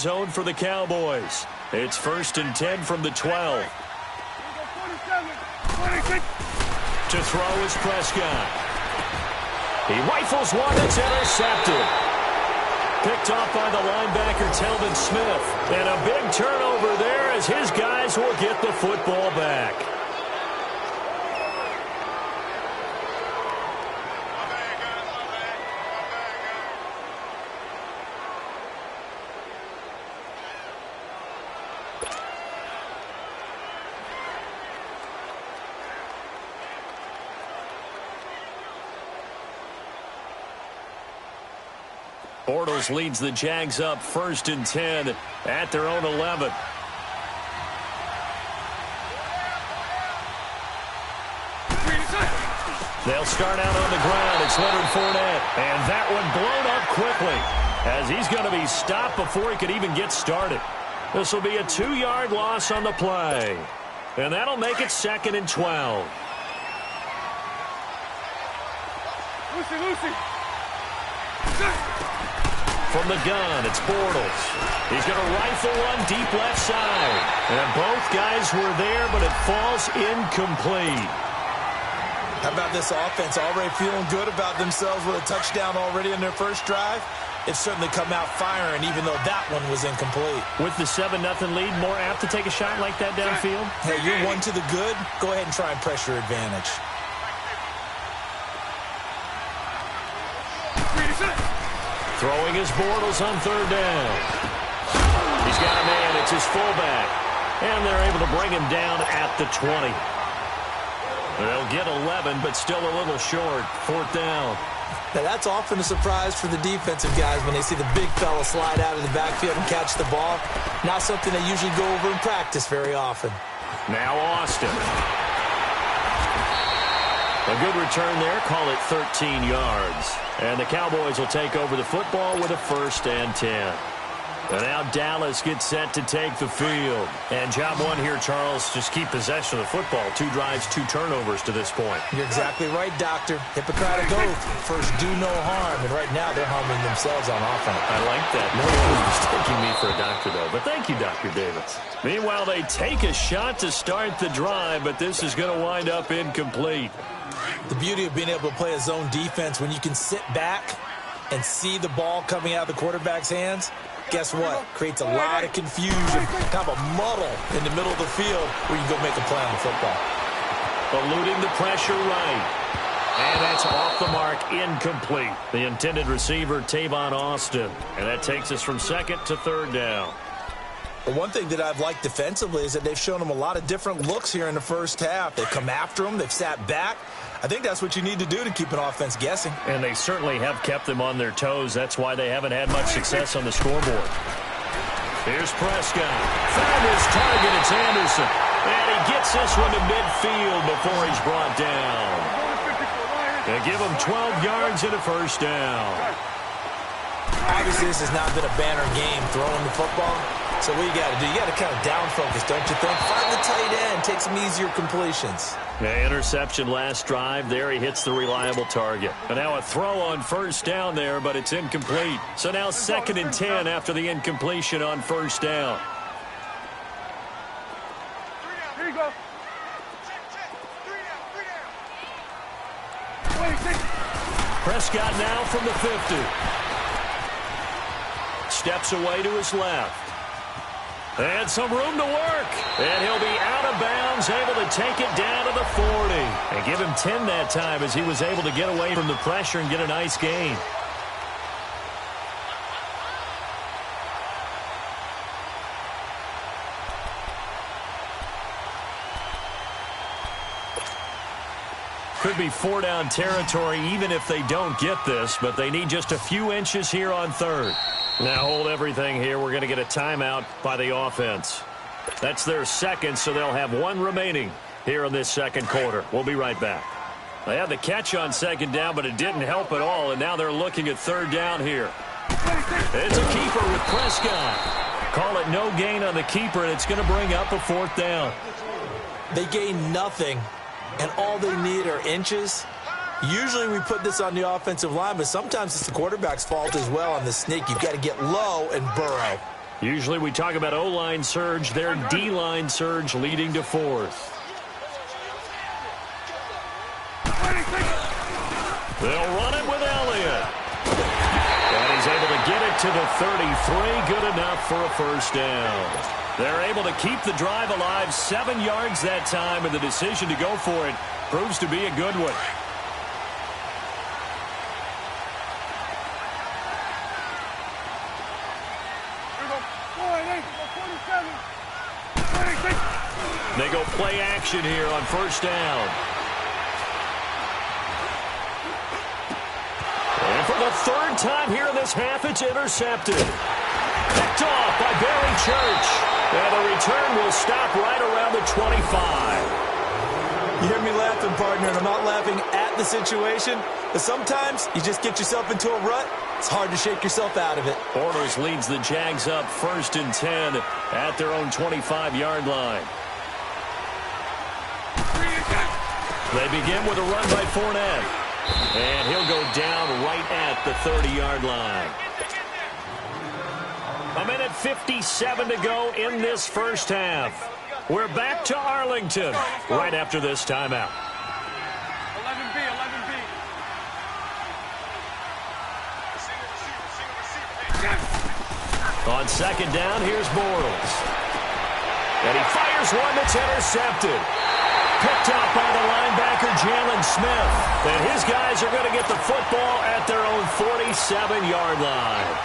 zone for the Cowboys. It's 1st and 10 from the 12. To throw is Prescott. He rifles one that's intercepted. Picked off by the linebacker, Telvin Smith. And a big turnover there as his guys will get the football back. Bortles leads the Jags up 1st and 10 at their own 11. They'll start out on the ground. It's Leonard Fournette. And that one blown up quickly as he's going to be stopped before he could even get started. This will be a 2-yard loss on the play. And that'll make it 2nd and 12. Lucy. From the gun, it's Bortles. He's going to rifle one deep left side. And both guys were there, but it falls incomplete. How about this offense already feeling good about themselves with a touchdown already in their first drive? It's certainly come out firing, even though that one was incomplete. With the 7-0 lead, more apt to take a shot like that downfield? Hey, you're one to the good. Go ahead and try and press your advantage. Throwing his Bortles on 3rd down. He's got a man. It's his fullback. And they're able to bring him down at the 20. They'll get 11, but still a little short. 4th down. Now, that's often a surprise for the defensive guys when they see the big fella slide out of the backfield and catch the ball. Not something they usually go over in practice very often. Now Austin. A good return there. Call it 13 yards. And the Cowboys will take over the football with a 1st and 10. And now Dallas gets set to take the field. And job one here, Charles, just keep possession of the football. 2 drives, 2 turnovers to this point. You're exactly right, Doctor. Hippocratic oath. First, do no harm. And right now, they're harming themselves on offense. I like that. No one was mistaking me for a doctor, though. But thank you, Dr. Davis. Meanwhile, they take a shot to start the drive, but this is going to wind up incomplete. The beauty of being able to play a zone defense when you can sit back and see the ball coming out of the quarterback's hands, guess what? Creates a lot of confusion, kind of a muddle in the middle of the field where you can go make a play on the football. Eluding the pressure right. And that's off the mark, incomplete. The intended receiver, Tavon Austin. And that takes us from 2nd to 3rd down. But one thing that I've liked defensively is that they've shown them a lot of different looks here in the first half. They've come after them. They've sat back. I think that's what you need to do to keep an offense guessing. And they certainly have kept them on their toes. That's why they haven't had much success on the scoreboard. Here's Prescott. Found his target. It's Anderson. And he gets this one to midfield before he's brought down. They give him 12 yards and a 1st down. Obviously, this has not been a banner game throwing the football. So what you got to do, you got to kind of down focus, don't you think? Find the tight end, take some easier completions. The interception last drive. There he hits the reliable target. And now a throw on 1st down there, but it's incomplete. So now 2nd and 10 after the incompletion on 1st down. Here you go. Prescott now from the 50. Steps away to his left. And some room to work. And he'll be out of bounds, able to take it down to the 40. And give him 10 that time as he was able to get away from the pressure and get a nice gain. Could be 4-down territory even if they don't get this, but they need just a few inches here on 3rd. Now hold everything here. We're going to get a timeout by the offense. That's their 2nd, so they'll have 1 remaining here in this 2nd quarter. We'll be right back. They had the catch on 2nd down, but it didn't help at all, and now they're looking at 3rd down here. It's a keeper with Prescott. Call it no gain on the keeper, and it's going to bring up a 4th down. They gain nothing, and all they need are inches. Usually we put this on the offensive line, but sometimes it's the quarterback's fault as well on the sneak. You've got to get low and burrow. Usually we talk about O-line surge, their D-line surge leading to fourth. They'll run it with Elliott. And he's able to get it to the 33, good enough for a first down. They're able to keep the drive alive, 7 yards that time, and the decision to go for it proves to be a good one. They go play action here on first down. And for the third time here in this half, it's intercepted. Picked off by Barry Church. And the return will stop right around the 25. You hear me laughing, partner, and I'm not laughing at the situation, but sometimes you just get yourself into a rut. It's hard to shake yourself out of it. Bortles leads the Jags up 1st and 10 at their own 25-yard line. They begin with a run by Fournette. And he'll go down right at the 30-yard line. 1:57 to go in this first half. We're back to Arlington right after this timeout. 11B, 11B. On second down, here's Bortles. And he fires one that's intercepted. Picked up by the linebacker, Jalen Smith. And his guys are going to get the football at their own 47-yard line.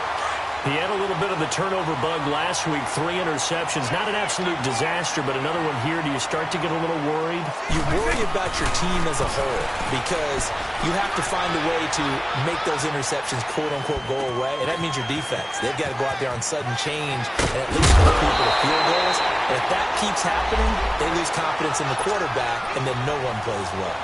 He had a little bit of the turnover bug last week, 3 interceptions. Not an absolute disaster, but another one here. Do you start to get a little worried? You worry about your team as a whole because you have to find a way to make those interceptions, quote-unquote, go away, and that means your defense. They've got to go out there on sudden change and at least hold people to field goals. And if that keeps happening, they lose confidence in the quarterback, and then no one plays well.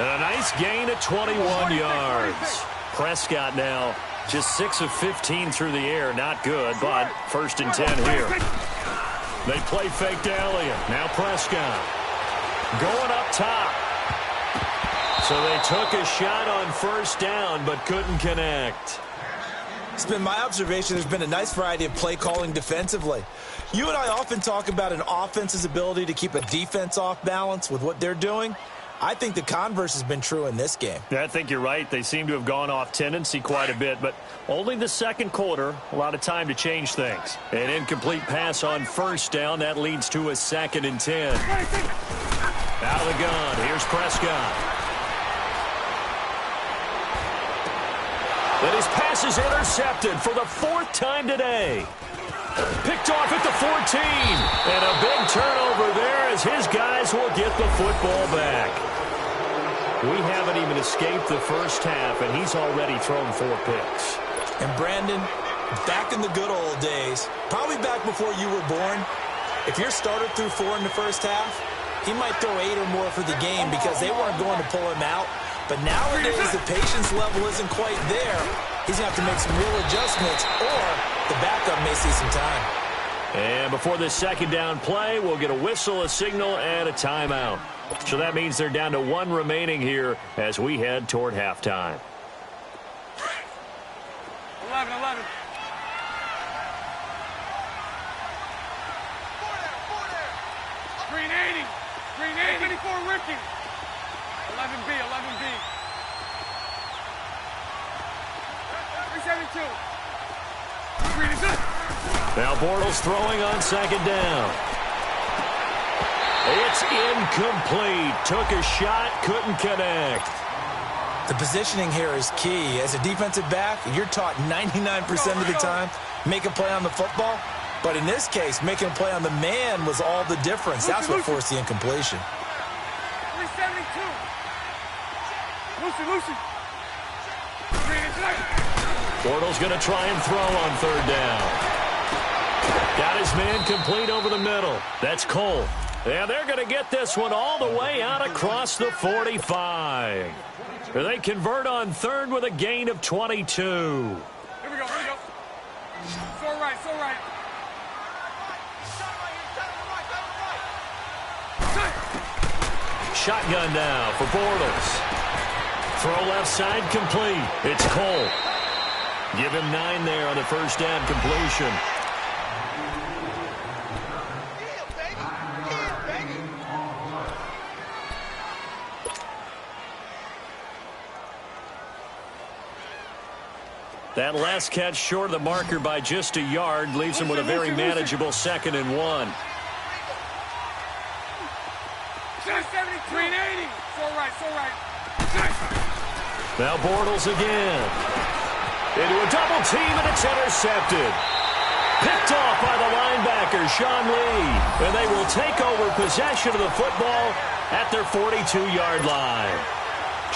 And a nice gain at 21 yards. Prescott now just 6 of 15 through the air. Not good, but 1st and 10 here. They play fake to Elliott. Now Prescott going up top. So they took a shot on first down, but couldn't connect. It's been my observation there's been a nice variety of play calling defensively. You and I often talk about an offense's ability to keep a defense off balance with what they're doing. I think the converse has been true in this game. I think you're right. They seem to have gone off tendency quite a bit, but only the second quarter, a lot of time to change things. An incomplete pass on first down. That leads to a 2nd and 10. Out of the gun. Here's Prescott. But his pass is intercepted for the 4th time today. Picked off at the 14. And a big turnover there as his guys will get the football back. We haven't even escaped the first half, and he's already thrown 4 picks. And Brandon, back in the good old days, probably back before you were born, if your starter threw 4 in the first half, he might throw 8 or more for the game because they weren't going to pull him out. But nowadays, the patience level isn't quite there. He's going to have to make some real adjustments, or the backup may see some time. And before this second down play, we'll get a whistle, a signal, and a timeout. So that means they're down to 1 remaining here as we head toward halftime. 11. Green 80. Green 80. 84 Ricky. 11B. 372. Green is good. Now Bortles throwing on second down. It's incomplete. Took a shot, couldn't connect. The positioning here is key. As a defensive back, you're taught 99% of the time, make a play on the football. But in this case, making a play on the man was all the difference. That's what forced the incompletion. 372. Lucy. Bortles going to try and throw on third down. Got his man complete over the middle. That's Cole. And they're going to get this one all the way out across the 45. They convert on third with a gain of 22. Here we go. So right. Shotgun now for Bortles. Throw left side complete. It's Cole. Give him 9 there on the first down completion. That last catch short of the marker by just a yard leaves him with a very manageable 2nd and 1. 380. Full right. Now Bortles again. Into a double team, and it's intercepted. Picked off by the linebacker, Sean Lee. And they will take over possession of the football at their 42-yard line.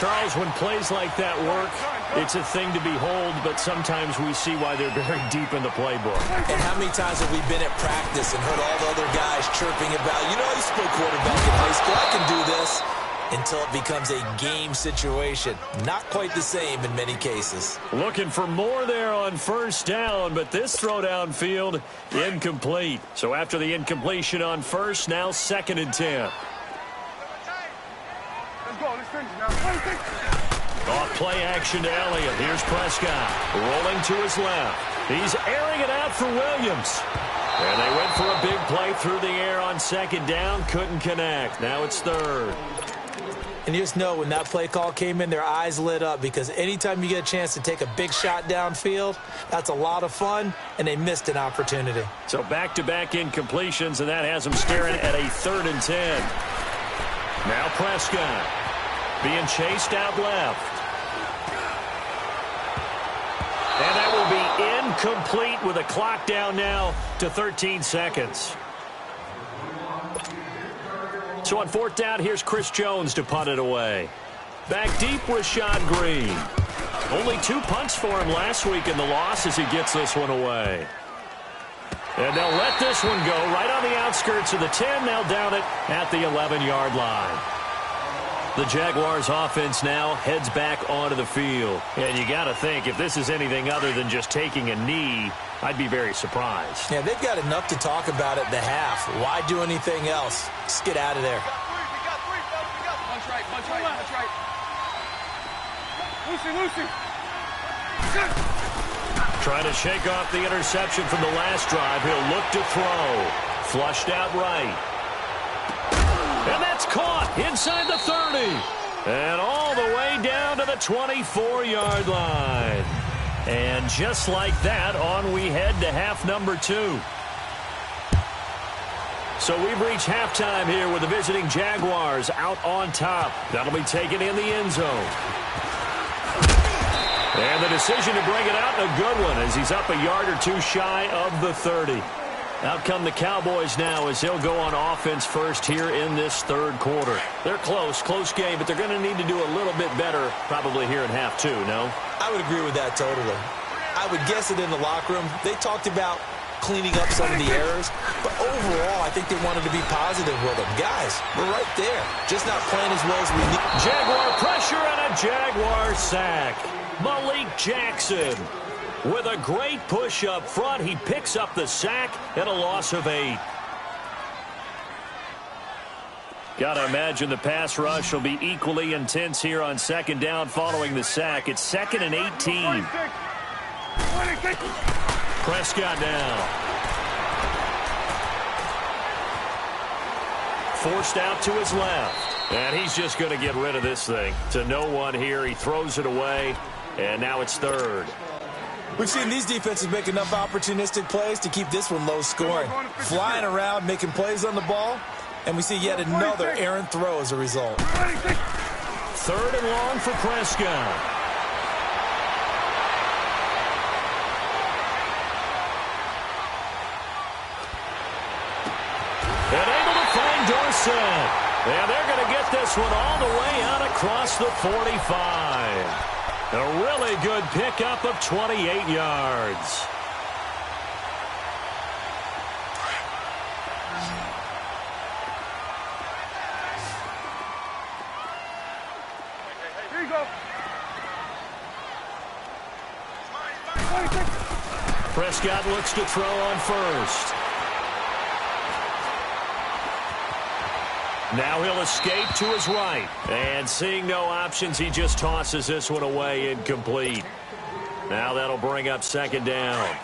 Charles, when plays like that work, it's a thing to behold, but sometimes we see why they're very deep in the playbook. And how many times have we been at practice and heard all the other guys chirping about, you know, I used to play quarterback in high school, I can do this, until it becomes a game situation. Not quite the same in many cases. Looking for more there on 1st down, but this throw downfield incomplete. So after the incompletion on 1st, now 2nd and 10. Let's go. Let's finish now. Off play action to Elliott. Here's Prescott rolling to his left. He's airing it out for Williams. And they went for a big play through the air on 2nd down. Couldn't connect. Now it's 3rd. And you just know when that play call came in, their eyes lit up, because anytime you get a chance to take a big shot downfield, that's a lot of fun, and they missed an opportunity. So back-to-back incompletions, and that has them staring at a 3rd and 10. Now Prescott being chased out left. And that will be incomplete with a clock down now to 13 seconds. So on 4th down, here's Chris Jones to punt it away. Back deep with Sean Green. Only 2 punts for him last week in the loss as he gets this one away. And they'll let this one go right on the outskirts of the 10. They'll down it at the 11-yard line. The Jaguars offense now heads back onto the field. And you got to think, if this is anything other than just taking a knee, I'd be very surprised. Yeah, they've got enough to talk about at the half. Why do anything else? Just get out of there. Punch right. Lucy. Trying to shake off the interception from the last drive. He'll look to throw. Flushed out right. And that's caught inside the 30. And all the way down to the 24-yard line. And just like that, on we head to half number 2. So we've reached halftime here with the visiting Jaguars out on top. That'll be taken in the end zone. And the decision to bring it out, a good one, as he's up a yard or 2 shy of the 30. Out come the Cowboys now as they'll go on offense first here in this 3rd quarter. They're close game, but they're going to need to do a little bit better probably here in half 2, no? I would agree with that totally. I would guess it in the locker room. They talked about cleaning up some of the errors, but overall, I think they wanted to be positive with them. Guys, we're right there, just not playing as well as we need. Jaguar pressure and a Jaguar sack. Malik Jackson with a great push up front. He picks up the sack and a loss of 8. Got to imagine the pass rush will be equally intense here on 2nd down following the sack. It's 2nd and 18. Prescott now. Forced out to his left. And he's just going to get rid of this thing. To no one here. He throws it away. And now it's 3rd. We've seen these defenses make enough opportunistic plays to keep this one low scoring. Flying around, making plays on the ball. And we see yet another errant throw as a result. 3rd and long for Prescott. And able to find Dorsett. And they're going to get this one all the way out across the 45. A really good pickup of 28 yards. Here you go. Prescott looks to throw on 1st. Now he'll escape to his right. And seeing no options, he just tosses this one away incomplete. Now that'll bring up 2nd down.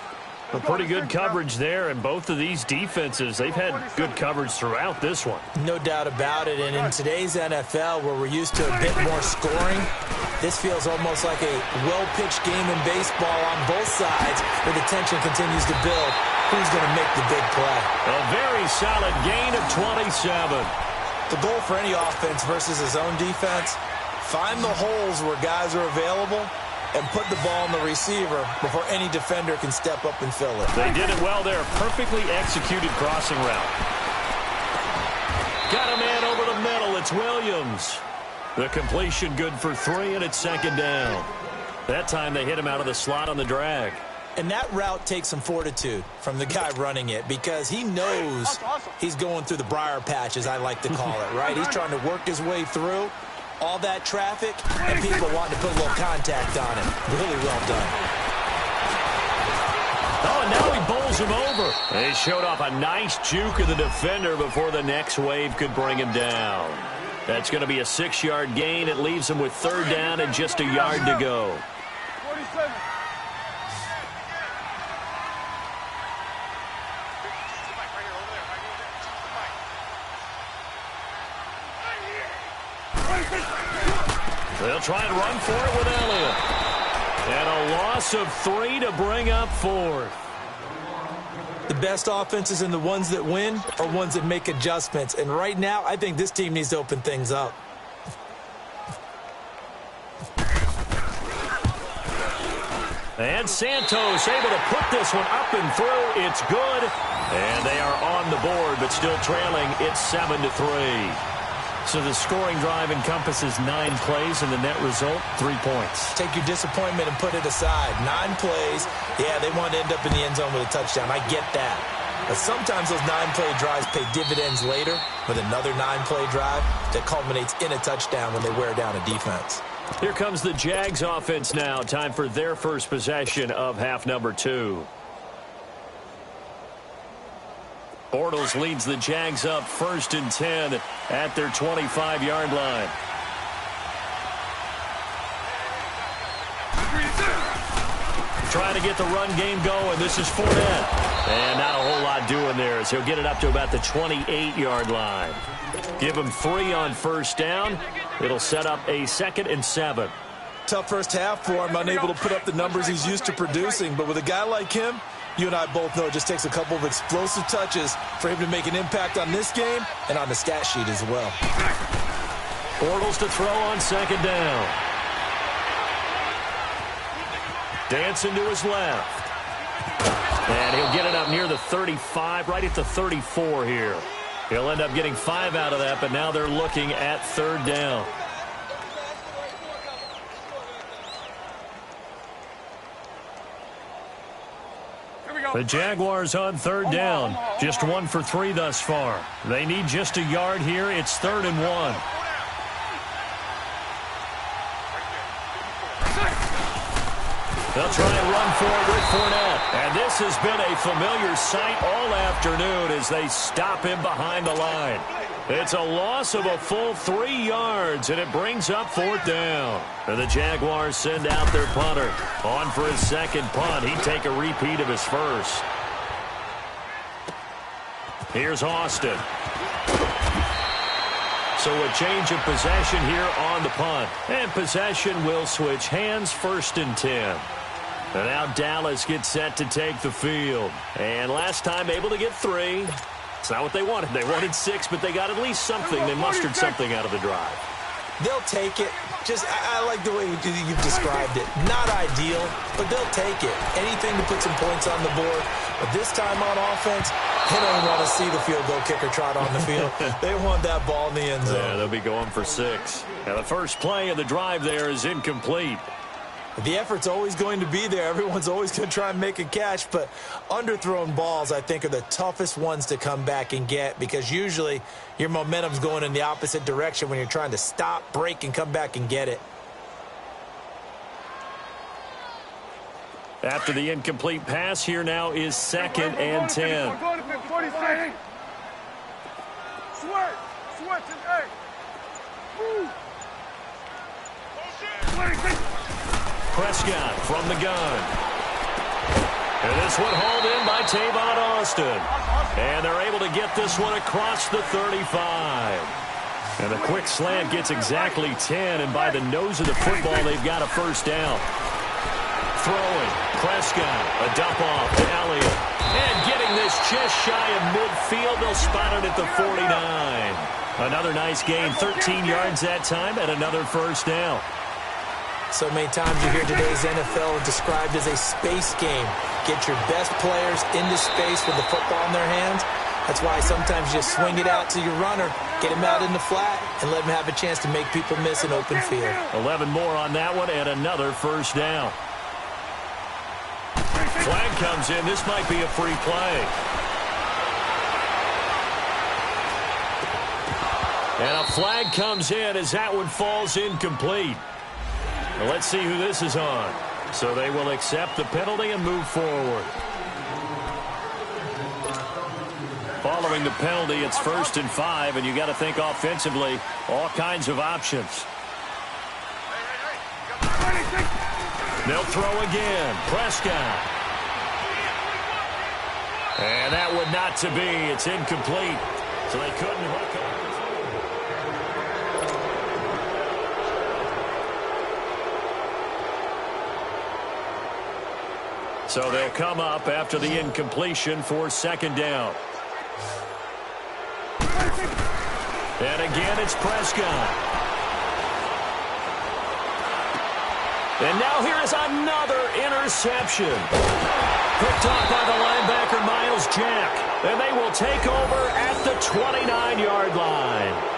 A pretty good coverage there, and both of these defenses, they've had good coverage throughout this one. No doubt about it, and in today's NFL, where we're used to a bit more scoring, this feels almost like a well-pitched game in baseball on both sides, where the tension continues to build. Who's going to make the big play? A very solid gain of 27. The goal for any offense versus his own defense, find the holes where guys are available and put the ball in the receiver before any defender can step up and fill it. They did it well there. Perfectly executed crossing route. Got a man over the middle. It's Williams. The completion good for 3, and it's second down. That time they hit him out of the slot on the drag. And that route takes some fortitude from the guy running it, because he knows he's going through the briar patch, as I like to call it, right? He's trying to work his way through all that traffic and people wanting to put a little contact on him. Really well done. Oh, and now he bowls him over. And he showed off a nice juke of the defender before the next wave could bring him down. That's going to be a 6-yard gain. It leaves him with third down and just a yard to go. 47. They'll try and run for it with Elliott. And a loss of 3 to bring up 4th. The best offenses and the ones that win are ones that make adjustments. And right now, I think this team needs to open things up. And Santos able to put this one up and through. It's good. And they are on the board, but still trailing. It's 7-3. So the scoring drive encompasses 9 plays, and the net result, 3 points. Take your disappointment and put it aside. 9 plays. Yeah, they want to end up in the end zone with a touchdown. I get that. But sometimes those 9-play drives pay dividends later with another 9-play drive that culminates in a touchdown when they wear down a defense. Here comes the Jags offense now. Time for their first possession of half number 2. Bortles leads the Jags up 1st and 10 at their 25-yard line. Trying to get the run game going. This is Fournette. And not a whole lot doing there as he'll get it up to about the 28-yard line. Give him 3 on first down. It'll set up a 2nd and 7. Tough first half for him, unable to put up the numbers he's used to producing. But with a guy like him, you and I both know it just takes a couple of explosive touches for him to make an impact on this game and on the stat sheet as well. Bortles to throw on 2nd down. Dancing to his left. And he'll get it up near the 35, right at the 34 here. He'll end up getting 5 out of that, but now they're looking at 3rd down. The Jaguars on 3rd down. Just 1 for 3 thus far. They need just a yard here. It's 3rd and 1. They'll try and run for it with Fournette. And this has been a familiar sight all afternoon as they stop him behind the line. It's a loss of a full 3 yards, and it brings up 4th down. And the Jaguars send out their punter. On for his 2nd punt. He'd take a repeat of his first. Here's Austin. So a change of possession here on the punt. And possession will switch hands, 1st and 10. And now Dallas gets set to take the field. And last time able to get 3. It's not what they wanted. They wanted 6, but they got at least something. They mustered something out of the drive. They'll take it. I like the way you've described it. Not ideal, but they'll take it. Anything to put some points on the board. But this time on offense, they don't want to see the field goal kicker trot on the field. They want that ball in the end zone. Yeah, they'll be going for 6. Now the first play of the drive there is incomplete. The effort's always going to be there. Everyone's always going to try and make a catch, but underthrown balls, I think, are the toughest ones to come back and get because usually your momentum's going in the opposite direction when you're trying to stop, break, and come back and get it. After the incomplete pass, here now is 2nd and 10. Prescott from the gun. And this one hauled in by Tavon Austin. And they're able to get this one across the 35. And the quick slant gets exactly 10, and by the nose of the football, they've got a first down. Throwing, Prescott, a dump off to Elliott. And getting this just shy of midfield, they'll spot it at the 49. Another nice gain, 13 yards that time, and another first down. So many times you hear today's NFL described as a space game. Get your best players into space with the football in their hands. That's why sometimes you just swing it out to your runner, get him out in the flat, and let him have a chance to make people miss an open field. 11 more on that one, and another first down. Flag comes in. This might be a free play. And a flag comes in as that one falls incomplete. Well, let's see who this is on. So they will accept the penalty and move forward. Following the penalty, it's 1st and 5, and you got to think offensively, all kinds of options. They'll throw again. Prescott. And that would not to be. It's incomplete. So they couldn't hook up. So they'll come up after the incompletion for 2nd down. And again, it's Prescott. And now here is another interception. Picked off by the linebacker, Miles Jack. And they will take over at the 29-yard line.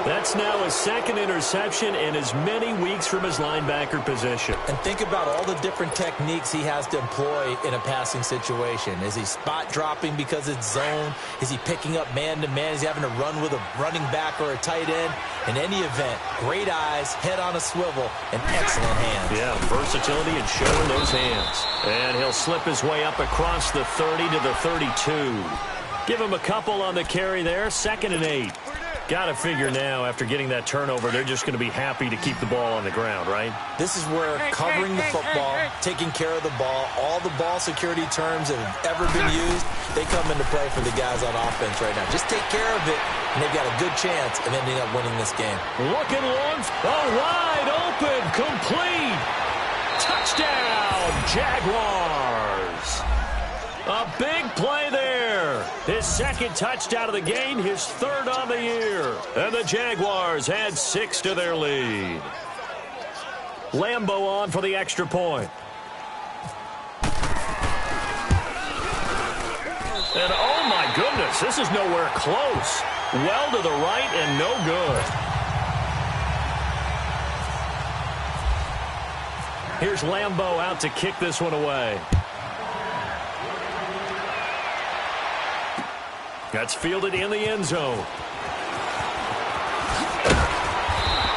That's now his 2nd interception in as many weeks from his linebacker position. And think about all the different techniques he has to employ in a passing situation. Is he spot dropping because it's zone? Is he picking up man-to-man? Is he having to run with a running back or a tight end? In any event, great eyes, head on a swivel, and excellent hands. Yeah, versatility and showing those hands. And he'll slip his way up across the 30 to the 32. Give him a couple on the carry there, 2nd and 8. Got to figure now, after getting that turnover, they're just going to be happy to keep the ball on the ground, right? This is where covering the football, taking care of the ball, all the ball security terms that have ever been used, they come into play for the guys on offense right now. Just take care of it, and they've got a good chance of ending up winning this game. Looking long, wide open, complete. Touchdown, Jaguars. A big play there. His 2nd touchdown of the game, his 3rd on the year. And the Jaguars add 6 to their lead. Lambo on for the extra point. And oh my goodness, this is nowhere close. Well to the right and no good. Here's Lambo out to kick this one away. That's fielded in the end zone.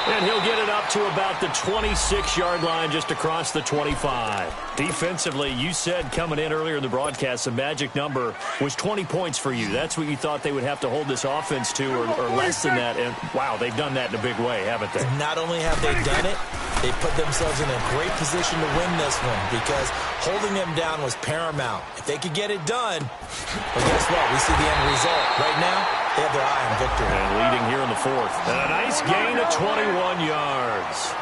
And he'll get it up to about the 26-yard line, just across the 25. Defensively, you said coming in earlier in the broadcast, the magic number was 20 points for you. That's what you thought they would have to hold this offense to, or less than that. And, wow, they've done that in a big way, haven't they? Not only have they done it, they put themselves in a great position to win this one because holding them down was paramount. If they could get it done, well, guess what? We see the end result. Right now, they have their eye on victory. And leading here in the 4th. And a nice gain of 21 yards.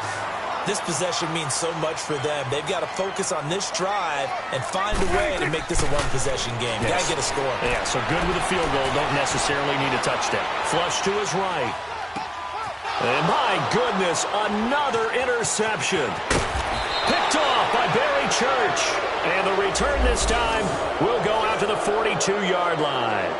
This possession means so much for them. They've got to focus on this drive and find a way to make this a one-possession game. Got to get a score. Yeah, so good with a field goal. Don't necessarily need a touchdown. Flush to his right. And my goodness, another interception. Picked off by Barry Church. And the return this time will go out to the 42-yard line.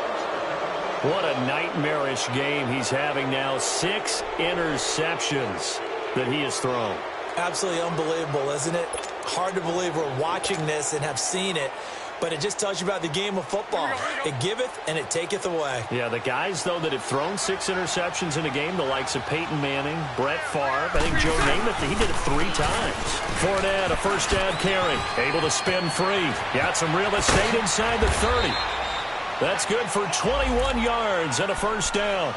What a nightmarish game he's having now. 6 interceptions that he has thrown. Absolutely unbelievable, isn't it? Hard to believe we're watching this and have seen it. But it just tells you about the game of football. It giveth and it taketh away. Yeah, the guys, though, that have thrown 6 interceptions in a game, the likes of Peyton Manning, Brett Favre, I think Joe Namath, he did it 3 times. Fournette, a first down carry, able to spin free. Got some real estate inside the 30. That's good for 21 yards and a first down.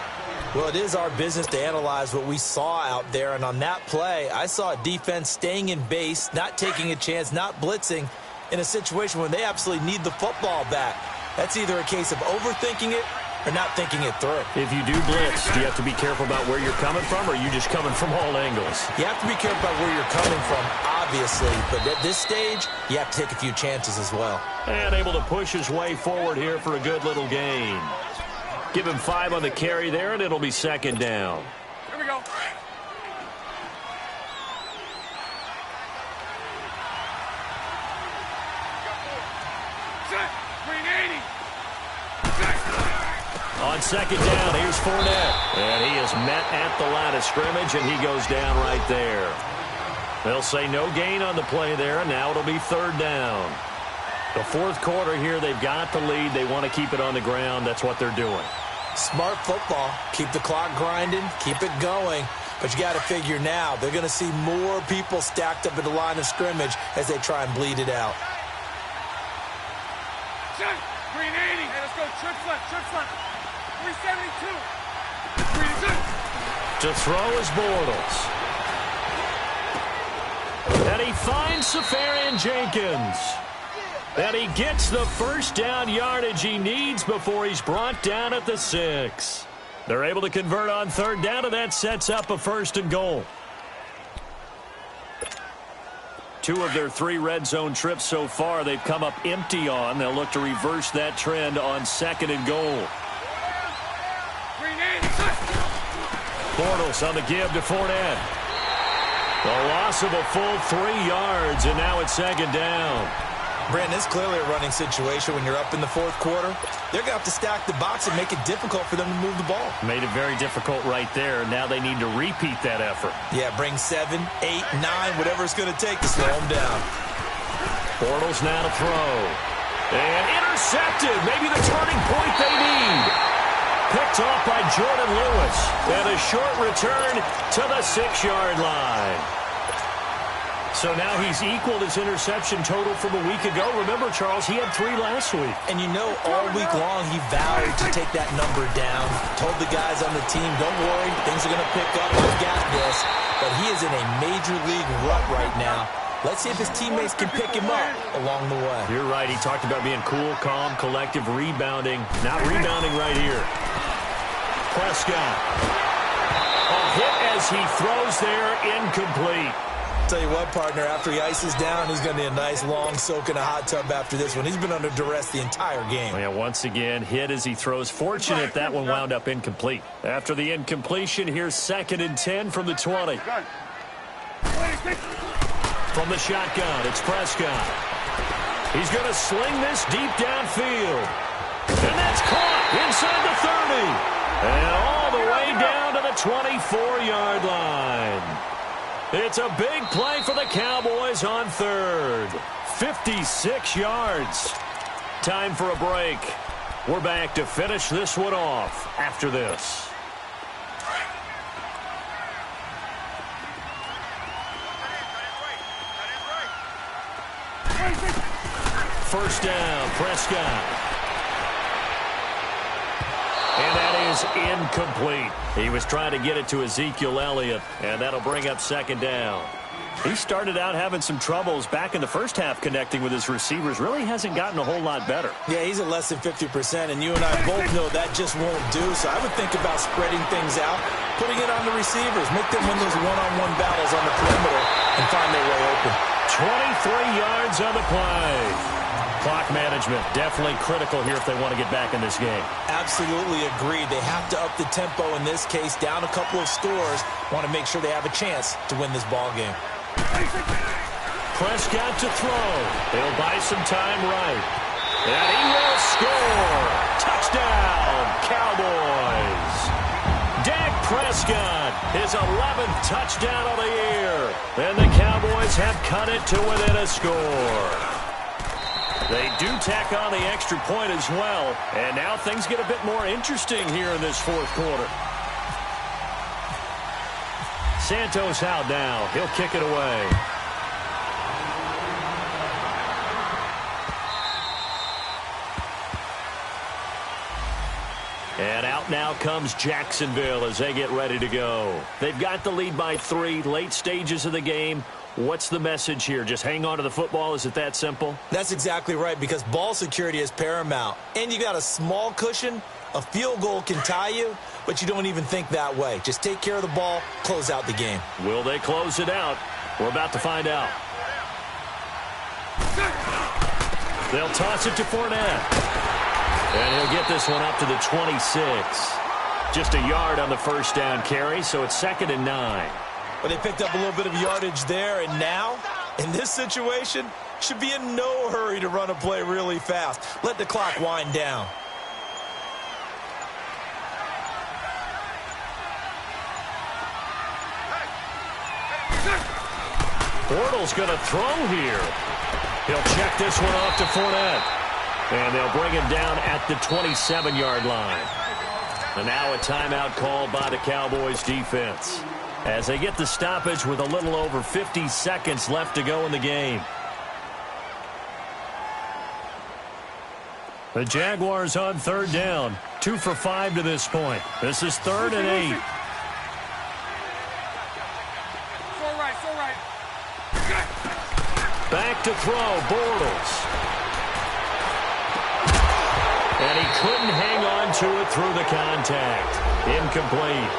Well, it is our business to analyze what we saw out there. And on that play, I saw a defense staying in base, not taking a chance, not blitzing, in a situation when they absolutely need the football back. That's either a case of overthinking it or not thinking it through. If you do blitz, do you have to be careful about where you're coming from, or are you just coming from all angles? You have to be careful about where you're coming from, obviously, but at this stage, you have to take a few chances as well. And able to push his way forward here for a good little gain. Give him 5 on the carry there, and it'll be second down. Here we go. Set. Green 80. On second down, here's Fournette. And he is met at the line of scrimmage, and he goes down right there. They'll say no gain on the play there, and now it'll be third down. The fourth quarter here, they've got the lead. They want to keep it on the ground. That's what they're doing. Smart football. Keep the clock grinding. Keep it going. But you got to figure now, they're going to see more people stacked up at the line of scrimmage as they try and bleed it out. Set. Green 80. Hey, let's go. Trips left. Trips left. 372. Green good. To throw is Bortles. And he finds Safarian Jenkins. And he gets the first down yardage he needs before he's brought down at the 6. They're able to convert on third down, and that sets up a 1st and goal. 2 of their 3 red zone trips so far they've come up empty on. They'll look to reverse that trend on 2nd and goal. Green 80. Bortles on the give to Fournette. The loss of a full 3 yards, and now it's 2nd down. Brandon, it's clearly a running situation when you're up in the fourth quarter. They're going to have to stack the box and make it difficult for them to move the ball. Made it very difficult right there. Now they need to repeat that effort. Yeah, bring 7, 8, 9, whatever it's going to take to slow them down. Bortles now to throw. And intercepted. Maybe the turning point they need. Picked off by Jordan Lewis. And a short return to the 6-yard line. So now he's equaled his interception total from a week ago. Remember, Charles, he had 3 last week. And you know, all week long he vowed to take that number down. Told the guys on the team, don't worry, things are going to pick up. We've got this. But he is in a major league rut right now. Let's see if his teammates can pick him up along the way. You're right. He talked about being cool, calm, collective, rebounding. Not rebounding right here. Prescott. A hit as he throws there, incomplete. Tell you what, partner, after he ices down, he's going to need a nice long soak in a hot tub after this one. He's been under duress the entire game. Yeah, once again, hit as he throws. Fortunate that one wound up incomplete. After the incompletion, here's 2nd and 10 from the 20. From the shotgun, it's Prescott. He's going to sling this deep downfield. And that's caught inside the 30. And all the way down to the 24-yard line. It's a big play for the Cowboys on 3rd. 56 yards. Time for a break. We're back to finish this one off after this. First down, Prescott. And that is incomplete. He was trying to get it to Ezekiel Elliott, and that'll bring up 2nd down. He started out having some troubles back in the first half connecting with his receivers. Really hasn't gotten a whole lot better. Yeah, he's at less than 50%, and you and I both know that just won't do. So I would think about spreading things out, putting it on the receivers, make them win those one-on-one battles on the perimeter, and find their way open. 23 yards on the play. Clock management definitely critical here if they want to get back in this game. Absolutely agreed. They have to up the tempo in this case, down a couple of scores. Want to make sure they have a chance to win this ball game. Prescott to throw. They'll buy some time right. And he will score. Touchdown, Cowboys. Dak Prescott, his 11th touchdown of the year. And the Cowboys have cut it to within a score. They do tack on the extra point as well. And now things get a bit more interesting here in this fourth quarter. Santos out now. He'll kick it away. And out now comes Jacksonville as they get ready to go. They've got the lead by 3, late stages of the game. What's the message here? Just hang on to the football? Is it that simple? That's exactly right, because ball security is paramount. And you got a small cushion. A field goal can tie you, but you don't even think that way. Just take care of the ball, close out the game. Will they close it out? We're about to find out. They'll toss it to Fournette. And he'll get this one up to the 26. Just a yard on the first down carry, so it's 2nd and 9. But they picked up a little bit of yardage there, and now, in this situation, should be in no hurry to run a play really fast. Let the clock wind down. Bortles going to throw here. He'll check this one off to Fournette. And they'll bring him down at the 27-yard line. And now a timeout called by the Cowboys defense, as they get the stoppage with a little over 50 seconds left to go in the game. The Jaguars on 3rd down. 2 for 5 to this point. This is 3rd and 8. So right. Back to throw, Bortles. And he couldn't hang on to it through the contact. Incomplete.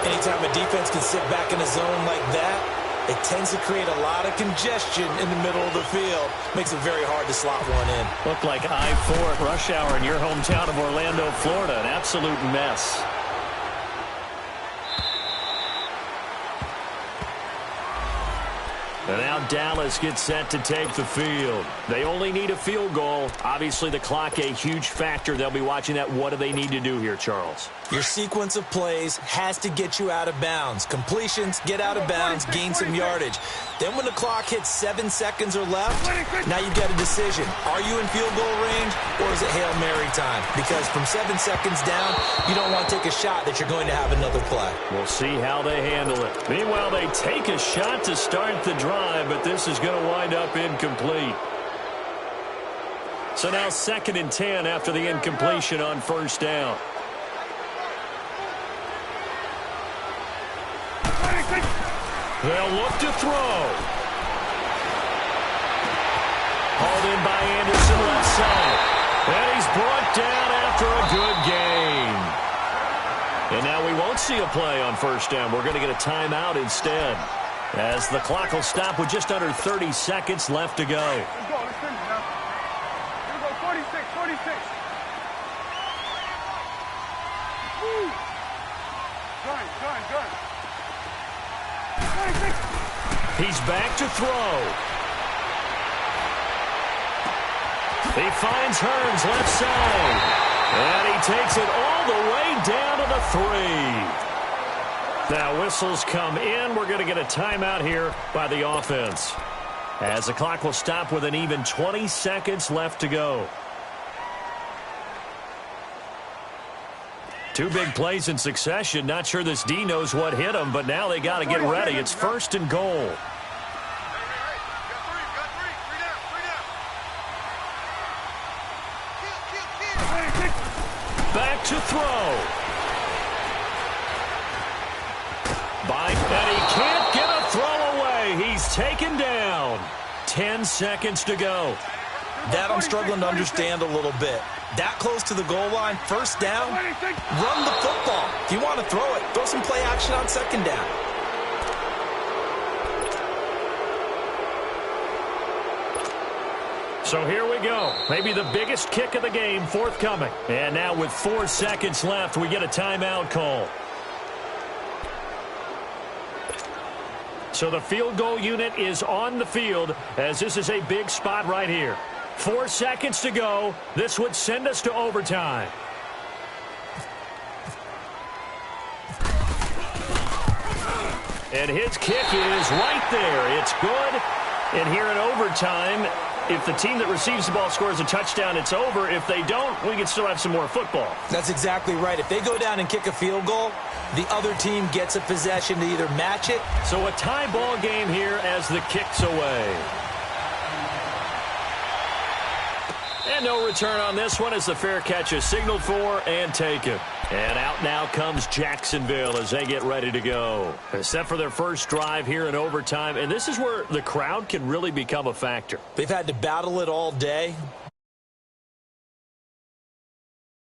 Anytime a defense can sit back in a zone like that, it tends to create a lot of congestion in the middle of the field. Makes it very hard to slot one in. Looked like I-4 at rush hour in your hometown of Orlando, Florida. An absolute mess. And now Dallas gets set to take the field. They only need a field goal. Obviously, the clock a huge factor. They'll be watching that. What do they need to do here, Charles? Your sequence of plays has to get you out of bounds. Completions, get out of bounds, gain some yardage. Then when the clock hits 7 seconds or left, now you get a decision. Are you in field goal range, or is it Hail Mary time? Because from 7 seconds down, you don't want to take a shot that you're going to have another play. We'll see how they handle it. Meanwhile, they take a shot to start the drive, but this is going to wind up incomplete. So now 2nd and 10 after the incompletion on 1st down. They'll look to throw. Hauled in by Anderson left side. And he's brought down after a good gain. And now we won't see a play on 1st down. We're going to get a timeout instead, as the clock will stop with just under 30 seconds left to go. Let's go. Let's finish now. Here we go. 46. Woo. Gun. 26. He's back to throw. He finds Hearns left side. And he takes it all the way down to the 3. Now whistles come in. We're going to get a timeout here by the offense, as the clock will stop with an even 20 seconds left to go. 2 big plays in succession. Not sure this D knows what hit him, but now they got to get ready. It's 1st and goal. Back to throw. And he can't get a throw away. He's taken down. 10 seconds to go. That I'm struggling to understand a little bit. That close to the goal line, 1st down, run the football. If you want to throw it, throw some play action on 2nd down. So here we go. Maybe the biggest kick of the game forthcoming. And now with 4 seconds left, we get a timeout call. So the field goal unit is on the field, as this is a big spot right here. 4 seconds to go. This would send us to overtime. And his kick is right there. It's good. And here in overtime, if the team that receives the ball scores a touchdown, it's over. If they don't, we can still have some more football. That's exactly right. If they go down and kick a field goal, the other team gets a possession to either match it. So a tie ball game here as the kick's away. And no return on this one as the fair catch is signaled for and taken. And out now comes Jacksonville as they get ready to go. They're set for their first drive here in overtime, and this is where the crowd can really become a factor. They've had to battle it all day,